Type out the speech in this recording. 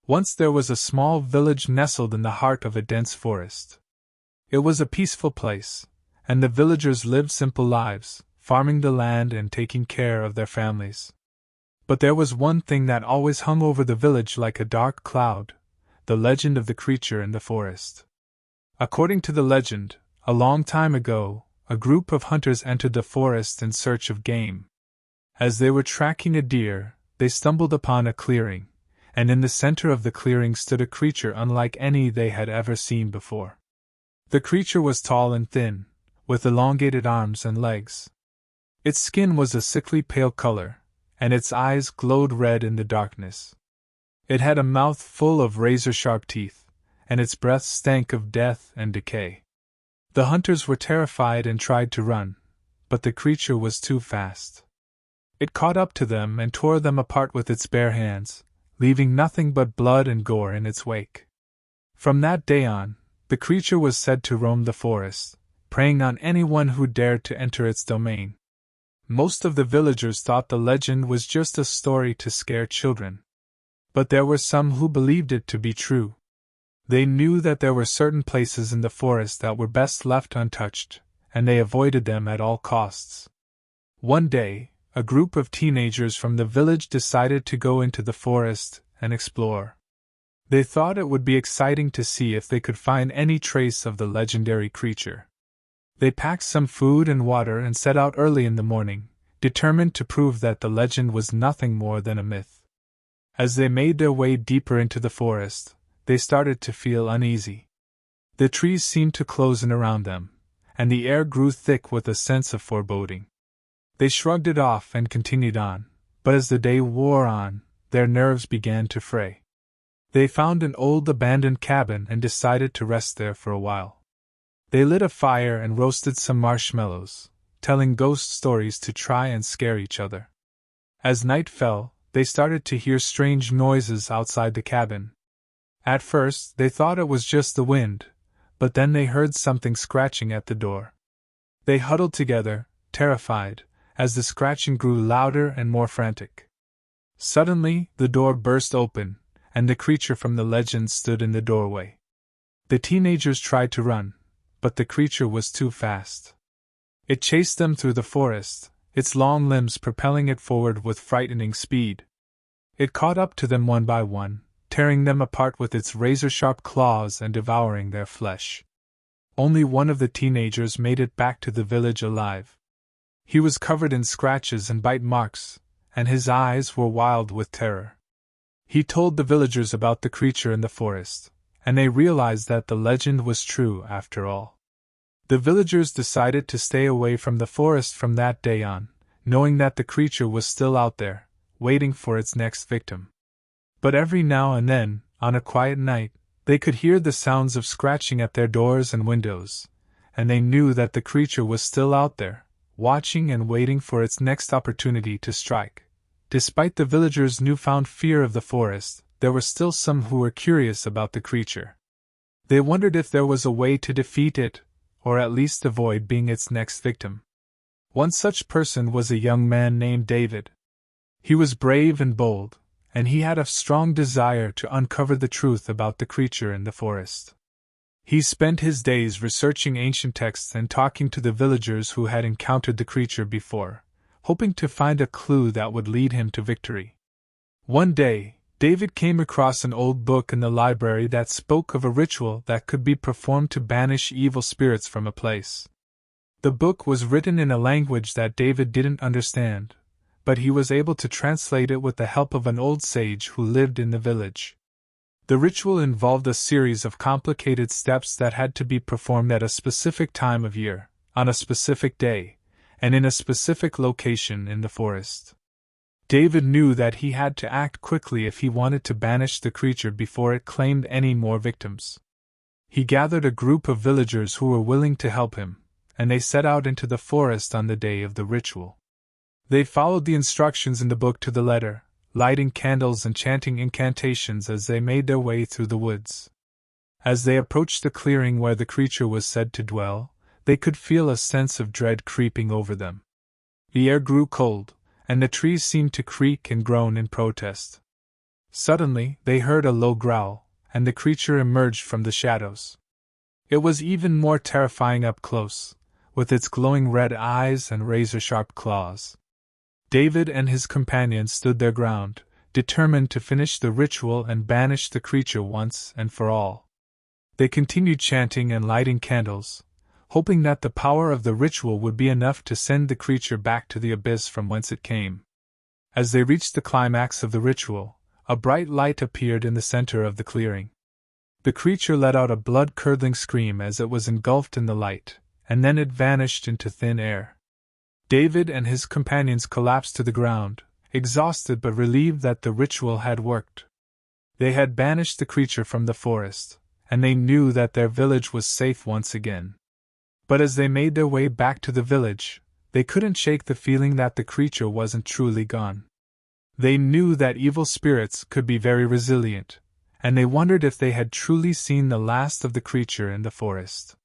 Once there was a small village nestled in the heart of a dense forest. It was a peaceful place, and the villagers lived simple lives, farming the land and taking care of their families. But there was one thing that always hung over the village like a dark cloud: the legend of the creature in the forest. According to the legend, a long time ago, a group of hunters entered the forest in search of game. As they were tracking a deer, they stumbled upon a clearing, and in the center of the clearing stood a creature unlike any they had ever seen before. The creature was tall and thin, with elongated arms and legs. Its skin was a sickly pale color, and its eyes glowed red in the darkness. It had a mouth full of razor-sharp teeth, and its breath stank of death and decay. The hunters were terrified and tried to run, but the creature was too fast. It caught up to them and tore them apart with its bare hands, leaving nothing but blood and gore in its wake. From that day on, the creature was said to roam the forest, preying on anyone who dared to enter its domain. Most of the villagers thought the legend was just a story to scare children. But there were some who believed it to be true. They knew that there were certain places in the forest that were best left untouched, and they avoided them at all costs. One day, a group of teenagers from the village decided to go into the forest and explore. They thought it would be exciting to see if they could find any trace of the legendary creature. They packed some food and water and set out early in the morning, determined to prove that the legend was nothing more than a myth. As they made their way deeper into the forest, they started to feel uneasy. The trees seemed to close in around them, and the air grew thick with a sense of foreboding. They shrugged it off and continued on, but as the day wore on, their nerves began to fray. They found an old abandoned cabin and decided to rest there for a while. They lit a fire and roasted some marshmallows, telling ghost stories to try and scare each other. As night fell, they started to hear strange noises outside the cabin. At first, they thought it was just the wind, but then they heard something scratching at the door. They huddled together, terrified, as the scratching grew louder and more frantic. Suddenly, the door burst open, and the creature from the legend stood in the doorway. The teenagers tried to run, but the creature was too fast. It chased them through the forest, its long limbs propelling it forward with frightening speed. It caught up to them one by one, tearing them apart with its razor-sharp claws and devouring their flesh. Only one of the teenagers made it back to the village alive. He was covered in scratches and bite marks, and his eyes were wild with terror. He told the villagers about the creature in the forest, and they realized that the legend was true after all. The villagers decided to stay away from the forest from that day on, knowing that the creature was still out there, waiting for its next victim. But every now and then, on a quiet night, they could hear the sounds of scratching at their doors and windows, and they knew that the creature was still out there, watching and waiting for its next opportunity to strike. Despite the villagers' newfound fear of the forest, there were still some who were curious about the creature. They wondered if there was a way to defeat it, or at least avoid being its next victim. One such person was a young man named David. He was brave and bold, and he had a strong desire to uncover the truth about the creature in the forest. He spent his days researching ancient texts and talking to the villagers who had encountered the creature before, hoping to find a clue that would lead him to victory. One day, David came across an old book in the library that spoke of a ritual that could be performed to banish evil spirits from a place. The book was written in a language that David didn't understand, but he was able to translate it with the help of an old sage who lived in the village. The ritual involved a series of complicated steps that had to be performed at a specific time of year, on a specific day, and in a specific location in the forest. David knew that he had to act quickly if he wanted to banish the creature before it claimed any more victims. He gathered a group of villagers who were willing to help him, and they set out into the forest on the day of the ritual. They followed the instructions in the book to the letter, lighting candles and chanting incantations as they made their way through the woods. As they approached the clearing where the creature was said to dwell, they could feel a sense of dread creeping over them. The air grew cold, and the trees seemed to creak and groan in protest. Suddenly, they heard a low growl, and the creature emerged from the shadows. It was even more terrifying up close, with its glowing red eyes and razor-sharp claws. David and his companions stood their ground, determined to finish the ritual and banish the creature once and for all. They continued chanting and lighting candles, hoping that the power of the ritual would be enough to send the creature back to the abyss from whence it came. As they reached the climax of the ritual, a bright light appeared in the center of the clearing. The creature let out a blood-curdling scream as it was engulfed in the light, and then it vanished into thin air. David and his companions collapsed to the ground, exhausted but relieved that the ritual had worked. They had banished the creature from the forest, and they knew that their village was safe once again. But as they made their way back to the village, they couldn't shake the feeling that the creature wasn't truly gone. They knew that evil spirits could be very resilient, and they wondered if they had truly seen the last of the creature in the forest.